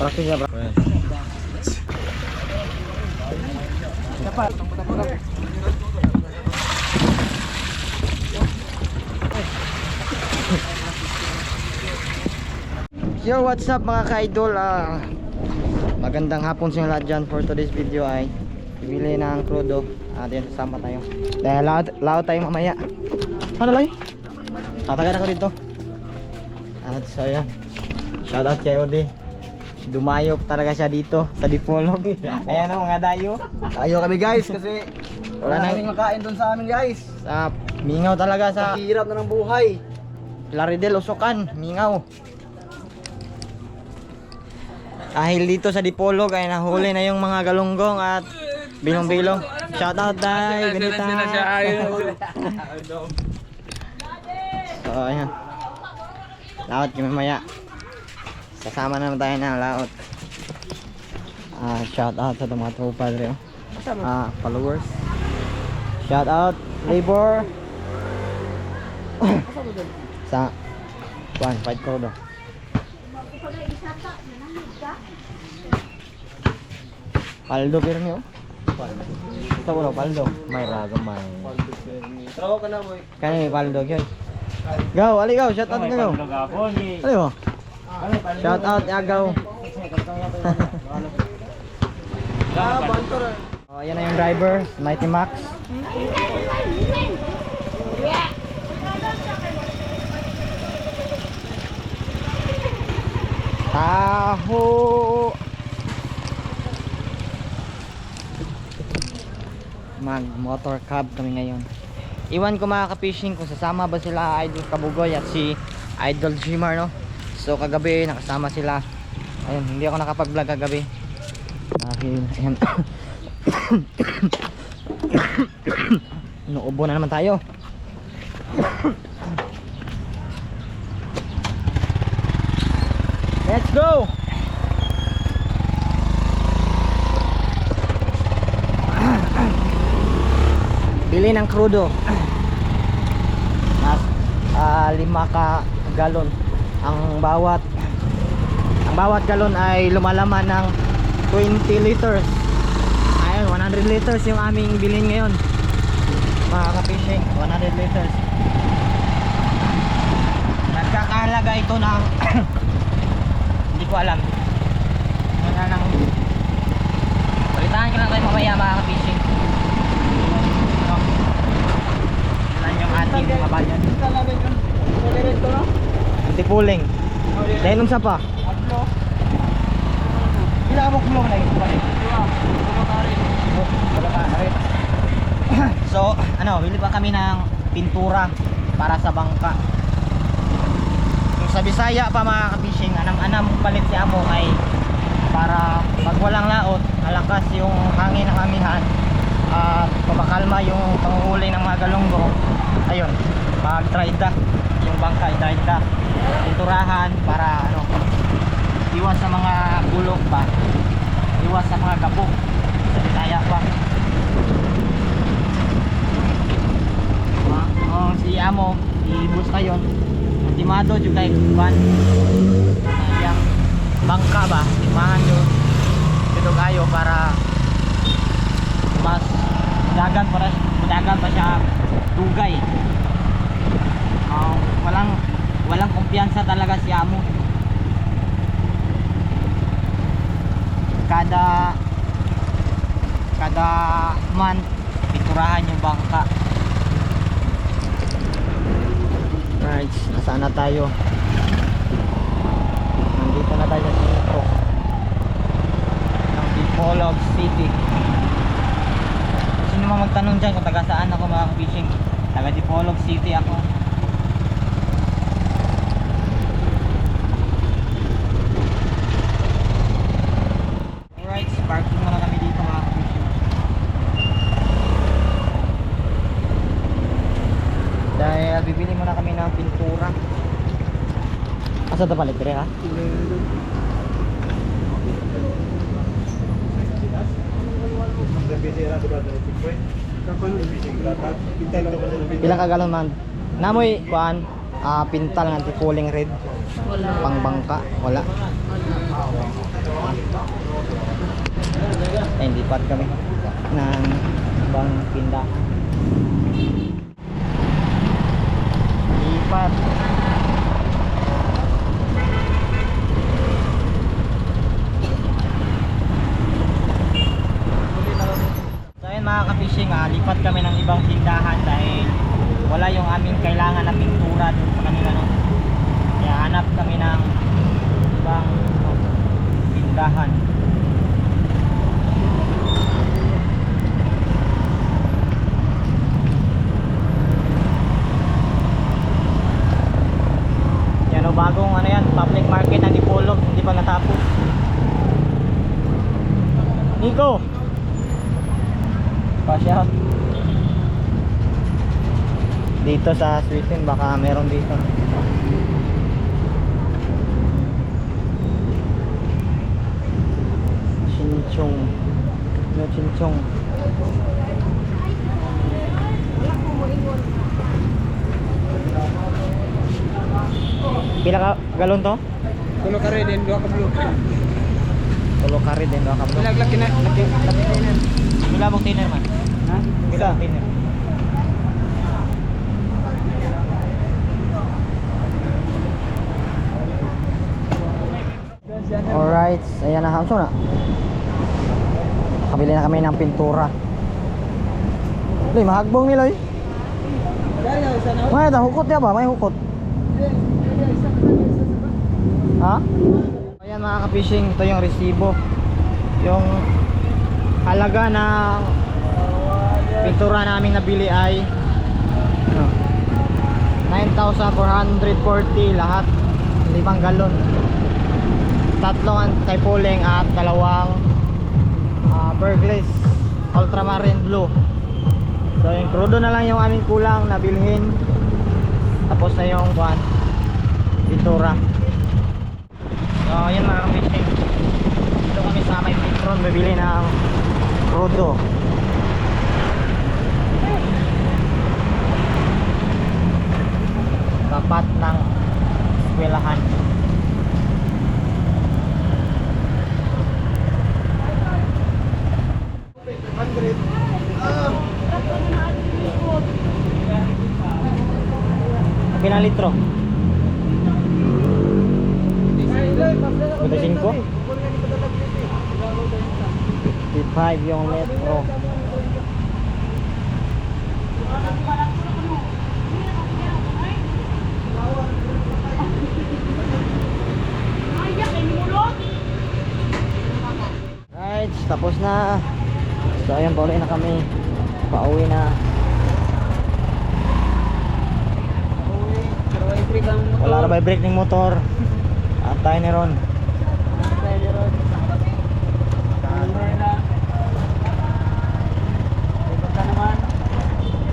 Practice ya, bro. Dapat. Yo, what's up mga ka-idol? Magandang hapon sa inyo lahat dyan. For today's video ay bibili ng crudo. Ayan, sasama tayo. Dahil lao tayo mamaya. Ano lang? Tatagan ako dito. At so ayan, shoutout kay Odi. Dumayo talaga siya dito sa Dipolog. Ayan o mga dayo. Ayaw kami guys kasi Wala wala nang- naming makain doon sa amin guys. Sa mingaw talaga sa Sa hirap na ng buhay. Laridel, Usukan, mingaw. Dahil dito sa Dipolog ay nahuli na yung mga galunggong at bilong-bilong. Shoutout tayo, ganita. So ayan, laot kami maya. Sasama naman tayo ng laot. Shoutout sa mga tropa rin. Followers. Shoutout labor. Sa 1.5 crore. Paldo pirmi oh. Ito ko paldo. May raga may. Trabaho ka na boy. Kani paldo gyud. Gaw, ali gaw, shout out ka gaw. Ali mo. Shout out agaw. Bantor. Oh, yan na yung driver, Mighty Max. Taho. Mag motor cab kami ngayon. Iwan ko mga ka-fishing kung sasama ba sila Idol Kabugoy at si Idol Jimar, no? So kagabi nakasama sila. Ayun, hindi ako nakapag-vlog kagabi. Dahil ayan. Inuubo na naman tayo. Let's go. Bili ng crudo. Mas 5 ka galon ang bawat galon ay lumalaman ng 20 liters. Ayun, 100 liters yung aming bilhin ngayon mga ka-fishing. 100 liters. Nagkakahalaga ito ng hindi ko alam ano nang balitaan ko lang tayo mamaya mga ka-fishing. Yan yung ating mga banyan. Anti-pulling. Dahil nung sa pa so ano, bili pa kami ng pintura para sa bangka. Yung sa Bisaya pa mga ka-fishing, anam-anam palit si amo ay para pag walang laot, malakas yung hangin ng amihan at papakalma yung panguhuli ng mga galunggo. Ayun, mag-trida yung bangka, i-trida pinturahan para ano, iwas sa mga bulok ba, iwas sa mga gabok sa Bisaya pa. Si amo ibus kayon timado juga ikuan yang bangka ba, timahan yun dito kayo para mas dagan pa siya dugay. Walang kumpiyansa talaga si amo. Kada month piturahan yung bangka. Right, nasaan na tayo? Nandito na tayo sa sentro ng Dipolog City. Sino man magtanong dyan kung taga saan ako mga ka-fishing, taga Dipolog City ako. Alright, parking muna kami dito mga ka-fishing. Dahil bibili muna kami ng pintura. Asa ito palit dire ha? Ilang kagalon man? Namoy kuan pintal ng anti-pulling red. Pangbangka, wala. Ayun, lipat kami ng ibang tindahan. Lipat. So ayun mga ka-fishing, lipat kami ng ibang tindahan dahil wala yung aming kailangan na pintura dun sa kanila, no? Kaya hanap kami ng ibang tindahan. Yan o, bagong ano yan, public market ng Dipolog, hindi pa natapos. Nico! Pasya. Dito sa Sweden baka meron dito. Chinchong. No chinchong. Pila ka galon to? Tulo ka rin, dua ka blue. Tulo kari din dua ka bro. Lagi na, lagi na. Pila mo tiner man? Ha? Pila tiner. Alright, ayan na Hamso na. Nakabili na kami ng pintura. Loy, mahagbong ni Loy. May ito, hukot niya ba? May hukot. Ha? Ayan mga ka-fishing, ito yung resibo. Yung halaga ng pintura namin nabili ay 9,440 lahat. 5 galon. Tatlong anti-pooling at dalawang Burglass Ultramarine Blue. So yung crudo na lang yung aming kulang na bilhin. Tapos na yung pintura. So yun mga ka-fishing, dito kami sa may Petron bibili ng crudo. Tapat ng eskwelahan. Pilang litro? 55? 55 yung litro. Right, tapos na. So ayan, pauwi na kami. Pauwi na. Wala na ba brake ng motor? Atay ni Ron.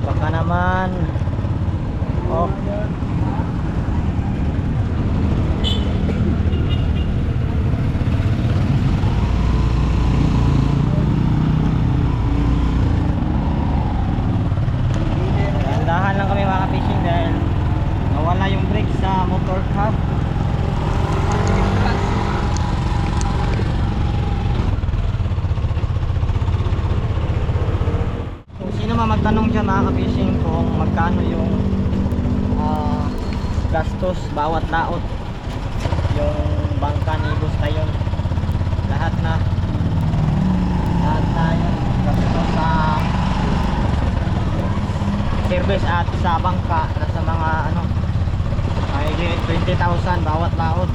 Baka naman. Oh. Dahan lang kami mga fishing dahil nawala yung brake sa motor hub. Kung sino man magtanong dyan mga ka-fishing kung magkano yung gastos bawat laot, yung bangka ni Busta yun, lahat na yun gastos sa service at sa bangka nasa mga ay 20,000 bawat laot.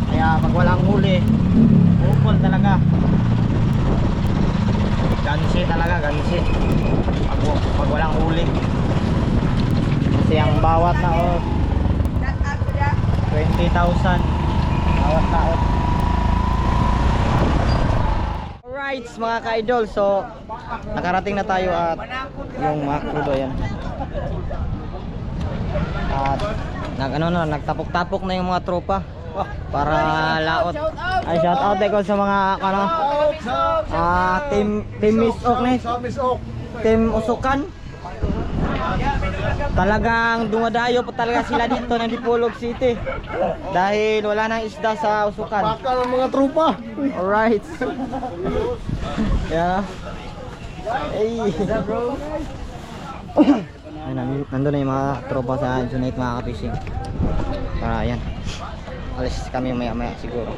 Kaya pag walang huli, bukol talaga. Gansi talaga, gansi. Pag walang huli. Kasi ang bawat laot 20,000 bawat laot. Alright mga ka-idol, so nakarating na tayo at yung mga crudo yan. At nagtapok-tapok na yung mga tropa para laot. Ay, shout out ko sa mga team Miss Ok, team Usukan. Talagang dumadayo pa talaga sila dito ng Dipolog City. Dahil wala nang isda sa usukan. Baka ng mga tropa. Alright. Yeah. Hey. Ayun, nandun na yung mga tropa sa Insunate mga ka-fishing. Para yan. Alis kami maya maya siguro.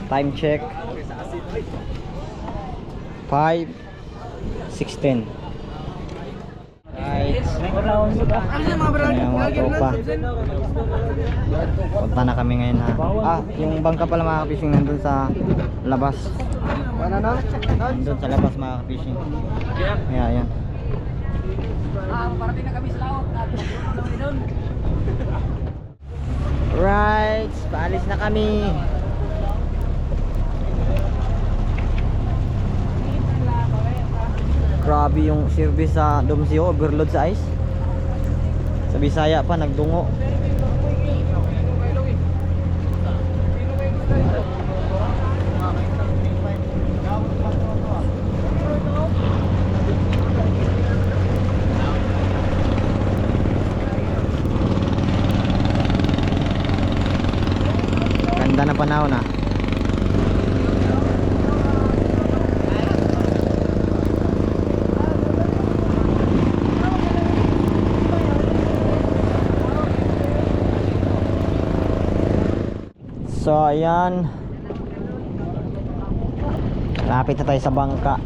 Time check 5:16. Right. Ano yung mga tropa? Punta na kami ngayon na. Yung bangka pala mga ka-fishing nandun sa labas. Nandun sa labas mga ka-fishing. Ayan. Parating na kami sa laot. Right, paalis na kami. Grabe yung service sa Domsio, overload sa ice. Sa Bisaya pa nagdungo. Ganda na panahon na. So ayan, lapit na tayo sa bangka.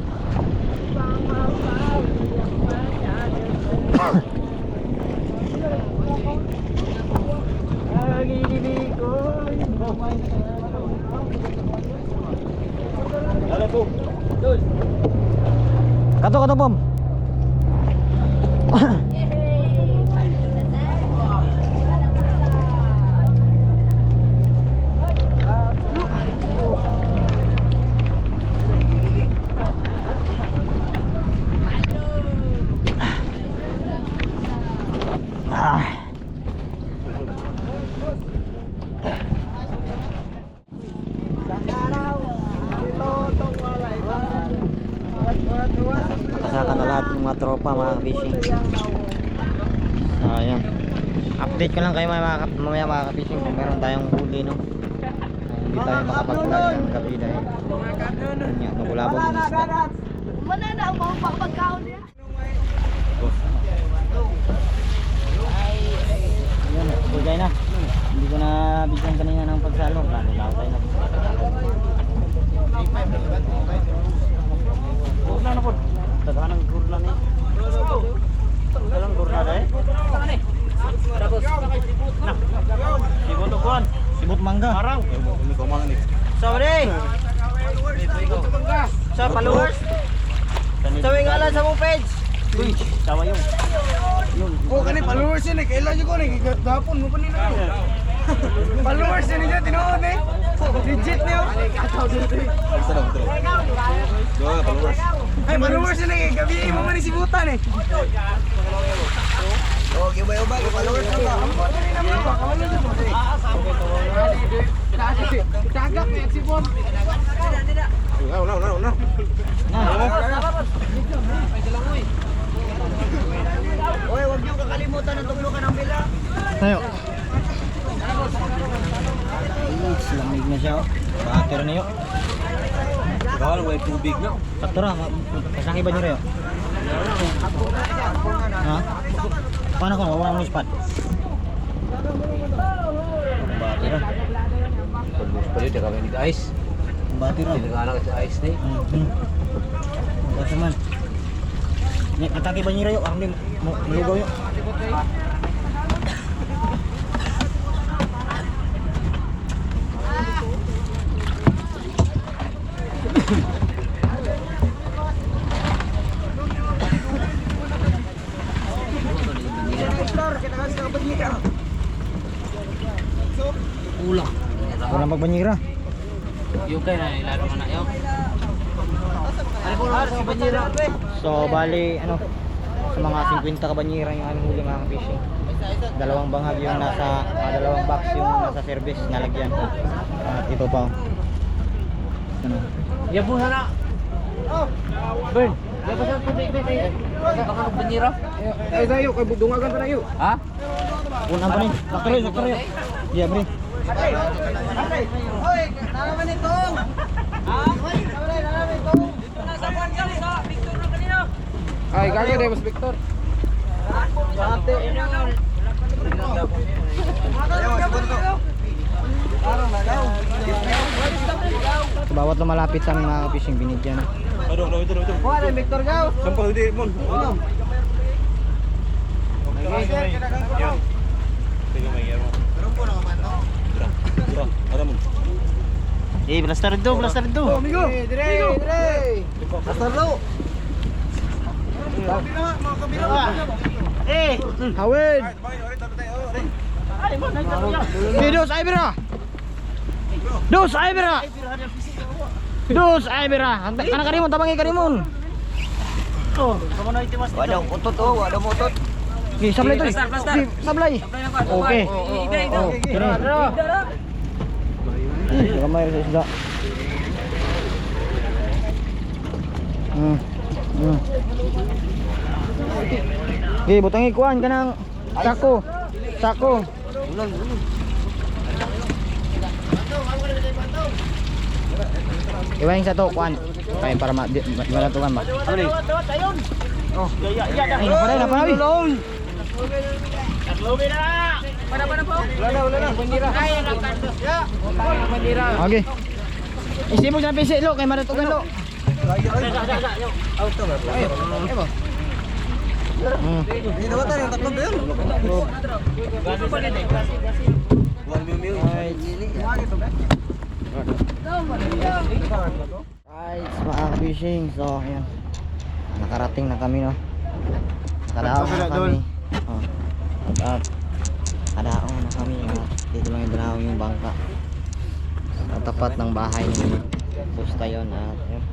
Kato Bom. Nakasakan na lahat ng mga tropa mga fishing. So ayan, update ko lang kayo mamaya mga ka-fishing kung meron tayong huli no. Hindi tayo makapag-vlog ng gabi dahil magulabog yung isda. Manana ang mga pagkaon niya. Ayun, bugay na. Hindi ko na bigyan kanina ng pagsalo. Lalo tayo na. Gurna na po. Taghan ng gurna ni. Dalang gurna dai. Sibut ukuan. Sibut mangga. Marang. Ini komang ni. Sorry. Sa followers. Sa ngalan sa mong page. Uy, tawa yung. Oh, kani followers ni kailan jud ko ni gapon mo kanina. Followers ni niya tinuod ni. Legit niyo. Ay, followers ni gabi mo man si buta ni. Oh, gibay-ubay followers na ba? Ang boto ni naman ba? Kawala na mo. Tagak ni si Bon. Una. Oy, wag niyo kakalimutan ng tuglukan ng bila. Tayo. Lamig na siya oh. Bater na yun. Kawal way tubig na. Sakto ra, kasang iba nyo rin oh. Ha? Paano kung wala mo spot? Bater ra. Pagbush pa rin, kami ni ice. Bater ra. Tinagalan sa ice ni. Kasi man. Atake ba nyo rin yun? Ako din malugaw yun. Ulang. Walang magbanyira. Yung kay na ilalo man na yun. Ano po si Banyera? So bali ano sa mga 50 kabanyira yung aming huli mga fishing. Dalawang bangag yung nasa dalawang box yung nasa service nalagyan. At ito pa. Ano? Yabo na. Burn. Ay, tayo, kay budungagan tayo. Ha? Unang pa rin. Sakto rin. Iya, bro. Hoy, nalaman itong. Ay, kagay deh Mas Victor. Sa bawat lumalapit sa amin mga fishing binigyan. Kuha na Victor Gaw. Sampah hindi mo. Eh, blaster do. Amigo. Dire. Pastor lo. Eh, Hawid. Dos Ibera. Kana karimon tabangi karimon. Wala utot oh, wala utot. Okay, sablay to. Sablay. Okay. Kamay sa isda. Okay, butangi kuan kanang sako. Iwain sa to kuan. Kaya para malatukan ba. Oh, ay, napanawi. Okay. Isipog sa pisi lo kay maratugan lo. Dito ba tayo tatlo ba yun? Guys, mga fishing. So, ayan. Nakarating na kami, no. Nakadaong na kami. Oh. At nakadaong na kami. Dito lang yung dalaong yung bangka. Sa tapat ng bahay ni Pusta yun. At yun.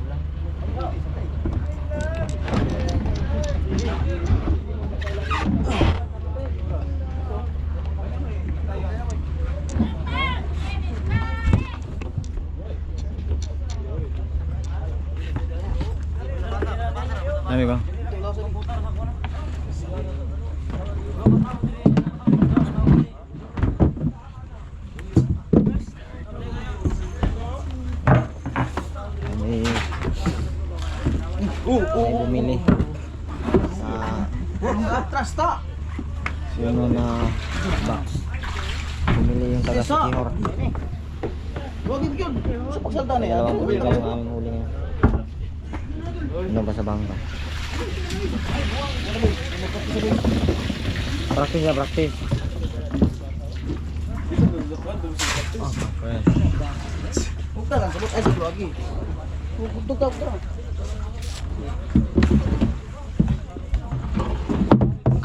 Amigo. May bumili sa Trasta. yun na box. Bumili yung taga Sikihor. Wag yun. Sa pagsalta na yan. Dalawang bumili yung aming huli ngayon. Ano ba sa bangka? Practice. Huwag ka lang, sabot ay sa lagi. Huwag ka.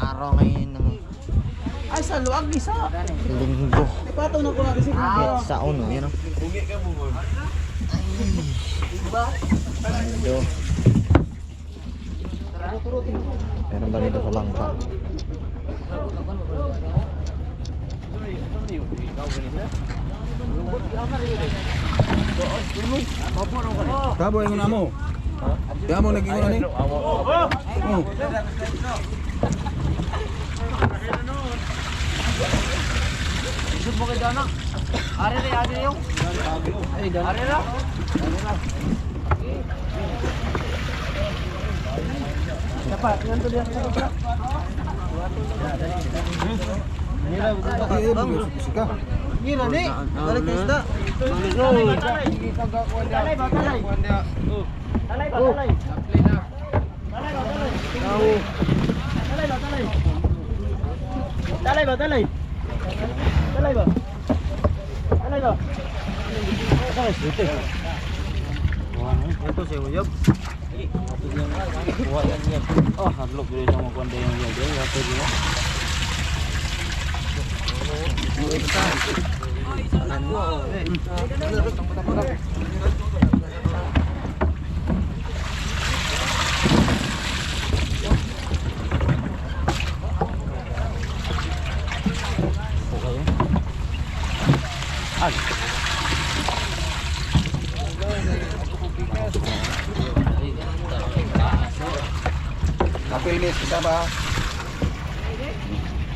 Araw ngayon ng Ay sa luag ni sa. linggo. Ipataw na ko na kasi. Kahit sa uno, yun o. Medyo. Meron ba dito sa bangka? Kabo yung namo. Ya mo nag-ingon ni. Oh. Sika. Gila ni. Balik na isda. Ito si Uyab. Oh, hadlok dulu sama konde yang dia apa dia. Apil miss isa ba?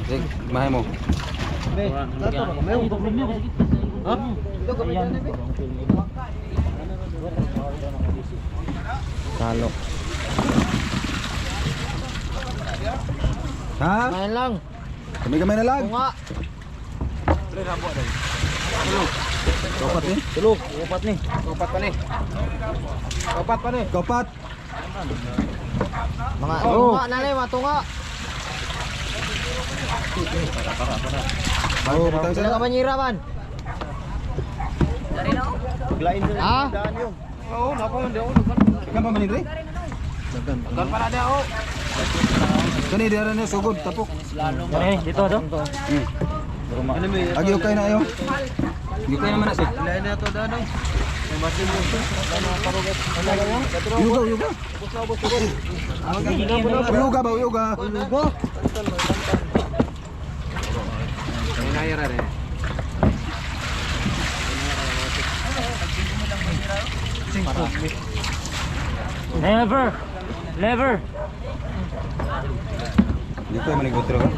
Sige, mahay mo. Salok. Ha? Main lang. Kamay-kamay na lang. Bunga. Kopat ni. Tulog. Upat ni. Kopat pa ni. Kopat pa ni. Kopat. Mga tunga na lang, mga tunga. Oh, butang Sila ka sa. manyira man. Ha? Oo, napa man daw. Ikan pa manigri? Kan para daw. Kani dia na sugod tapok. Dito do. Agi okay na ayo. Okay naman na si. Lain na to daw. Yuga, yuga. Yuga ba, yuga. Never. Never. Di ko manigutro ka.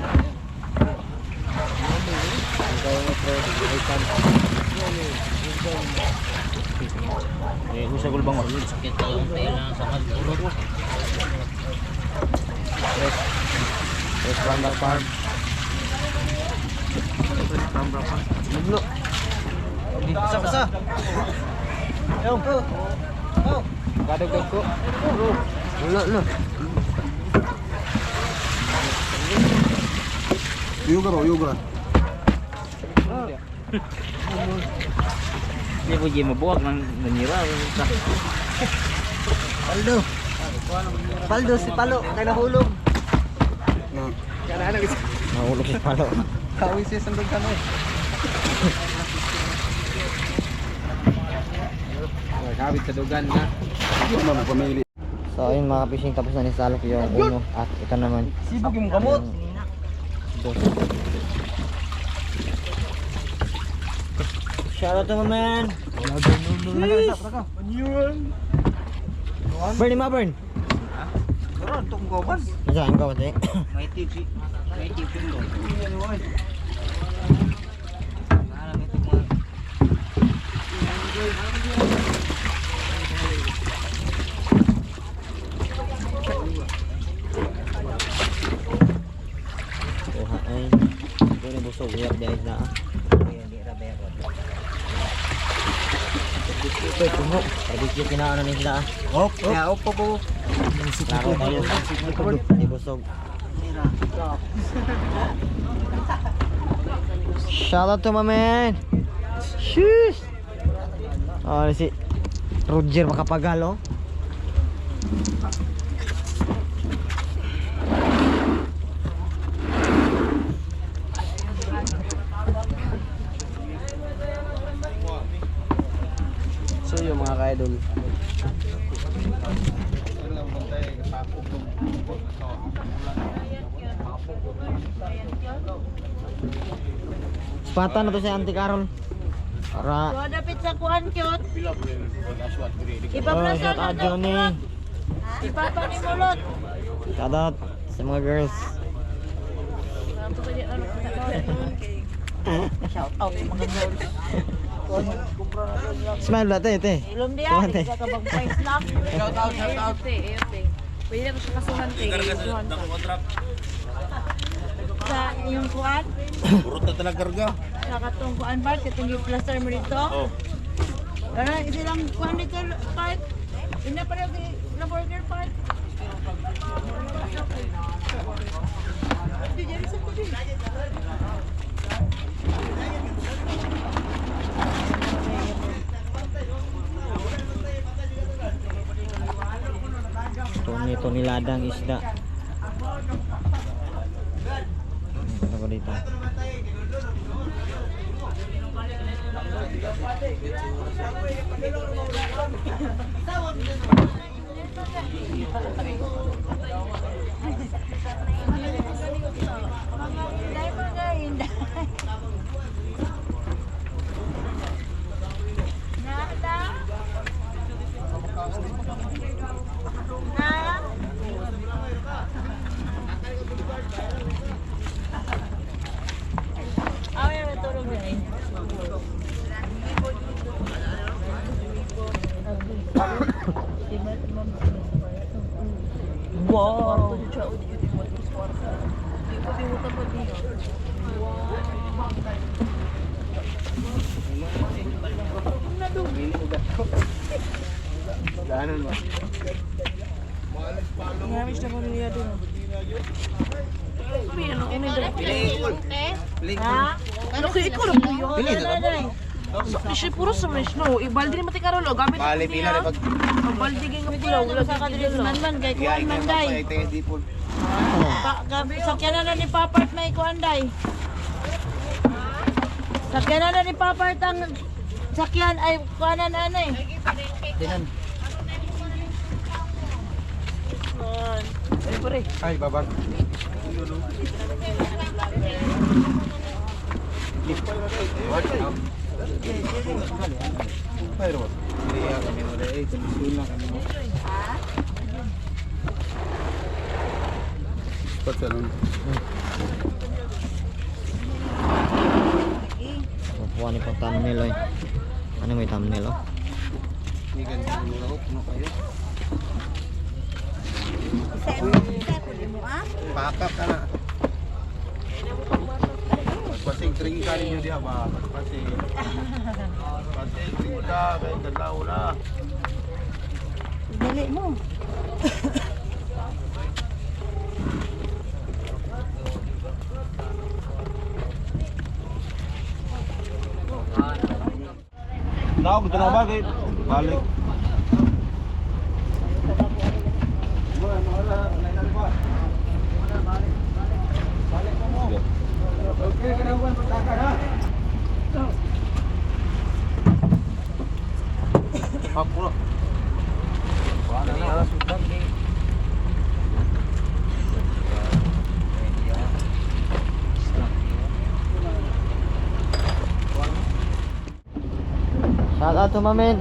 Usah gulbang ulit. Sakit yung pera sa magturot. Yes, Panda Park. Naglo. Bisa. Yung. Oh. Kadog ko. Lo. Yuga ba, yuga. Dia pergi mabuak nang menira. Paldo si Palo kay nahulog. Kana ana bisa. Nahulog si Palo. Kawi siya sandog kano. Kabit sa dugan na. Ito mo pamili. So ayun mga fishing, tapos na ni Salok yung uno at ito naman. Sibog yung kamot. Shout out to my man. Burn him up, burn. Karon tong goban. Saan ka ba tayo? May tipi. May tipi ko. Kuha ay. Ito na busog. Uyap dahil na. Ito ay puno. Pagkikit kinaan namin sila. Op, ya op po. Laro tayo. Hindi busog. Shout out to my man. Sheesh. Oh, si Roger makapagal oh. So yung mga ka-idol. Spatan na to si Auntie Carol. Para Wala dapit sa kuan kyot. oh, Ipaprasa shout na out to. Johnny. Ipapa ni mulot. Shout out sa mga girls. Shout out sa mga girls. Smile ba te? Ilom diya, Tuwan, te. hindi ka kabang price lang. Shout out, shout out. Ayote. Pwede na ko siya kasuhan te. Kasuhan ka. Sa yung kuan, Urot na talaga karga. sa katong kuan part, katong yung plaster mo dito. Oh. Ano, isilang kuan dito part. Ina pa na burger part. Diyan sa tabi. Ito niladang isda. Ano ba dito? Dahil mo na inday. Nada. Na. Wow. Di mo tapos niyo. Daanan mo. Ngamis na ko niya doon. Piano ko na dito. Ha? Ano ko ikaw na po yun? Pili na. Siya puro sa mes no. Ibaldi ni mati karolo gamit Bali pila rin pag ang baldi ging pula wala sa kadiri man kay kuan man day. dipon. Sakyanan na ni Papart may kuan day. Sakyanan na ni Papart ang sakyan ay kuanan anay. Dinan. Ay pare. Ay babag. Pero hindi kami wala tuloy kami mo. Patalon. Kukuha ni pang thumbnail eh. Ano may thumbnail oh? Hindi ganito mo puno kayo. Pakak ka na. Pasing tring ka ninyo diha ba? Pasing tring ka kay kadlaw na. Dali mo. Tawag dito na ba kay balik. Okay, kinawan pataka ha. Ako na. Wala na sudan. Shout out to mamen.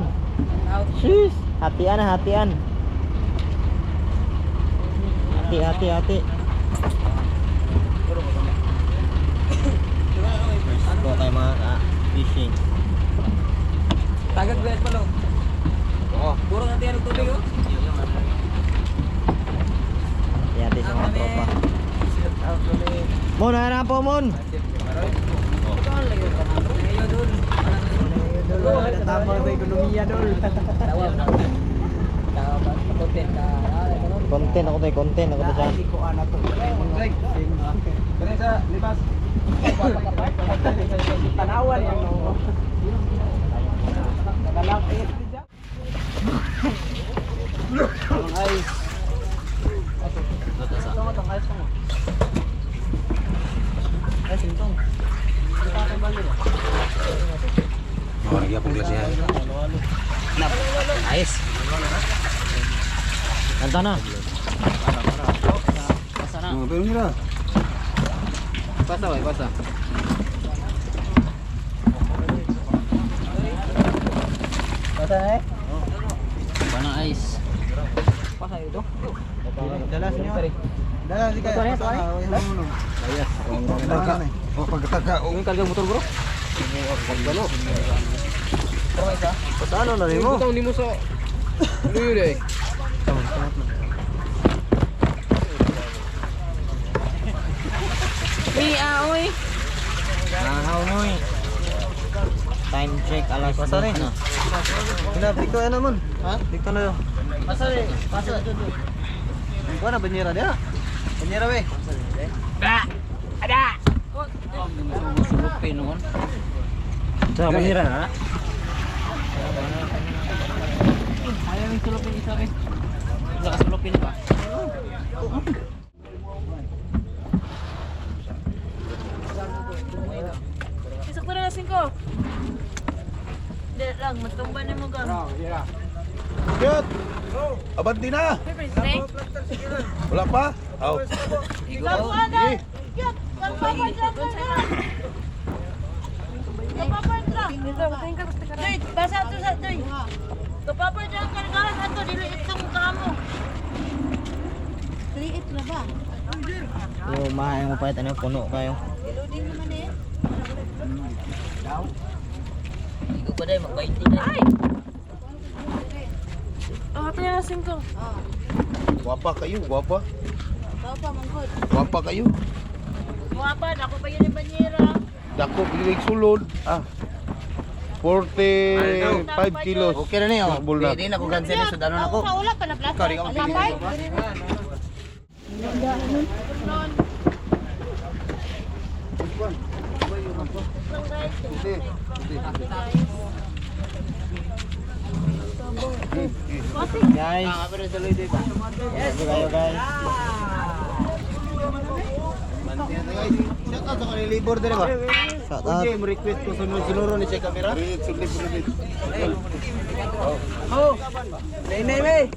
Sheesh. Hatian na hatian. Hati. Ito tayo mga fishing. Tagag guys palo. Oo. Puro natin ang tubig oh. Hati sa mga tropa. Mon, harap po mon. Tama ba ekonomiya dol? Content ako tayo siya. Ko ana to. Kani sa libas. Tanawan yan no. Kalapit dyan. Ay. Ay, sintong. Oh, lagi apa gelasnya? Nice. Kanta na. Oh, pero mira. Pasa, way, pasa. Pasa eh? Bana ice. Pasa itu. Dalas niyo. Dalas di kayo. Ayas. Oh, pagkataka. Ini karga motor bro. Pagkalo. Paano na rin mo? Butang ni mo sa luyo deh. Oy. Nahaw mo eh. Time check alas 2 na. Kinapik ko ano mon? Ha? Dito na yo. Pasa dito. Kuha na banyera dia. Banyera we. Sulupin naman. Sa banyera na. Ayaw yung sulupin isa eh. Wala ka sulupin pa. Isok na 5. Dili lang matumba ni mo gang. Yut. Abanti na. Wala pa? Aw. Ikaw ana. Yuk, kapapay dyan ka na. Kapapay dyan. Doy, basa ito sa doy. Kapapay dyan ka na. Ato, diliit sa mukha mo. Liit na ba? Yung mahay mo pa ito, puno kayo. Loading naman eh. Hindi ko pa dahil mag-20 na. Ay! tayo na 5. Guwapa kayo, guwapa. Papa, manggod. Guwapa kayo. Guwapa, ako pa yun yung banyera. Dako bilig sulod. 45 kilos. Okay na niyo. Football na. Pwede na ko gansin sa danon ako. Wala pa na plato. Ikaw, ikaw, Papay? Guys. Kayo guys. Shout out sa kanil libor dire ba? Shout out. Okay, request ko sunod-sunod ni sa camera. Sulit. Oh. Nay.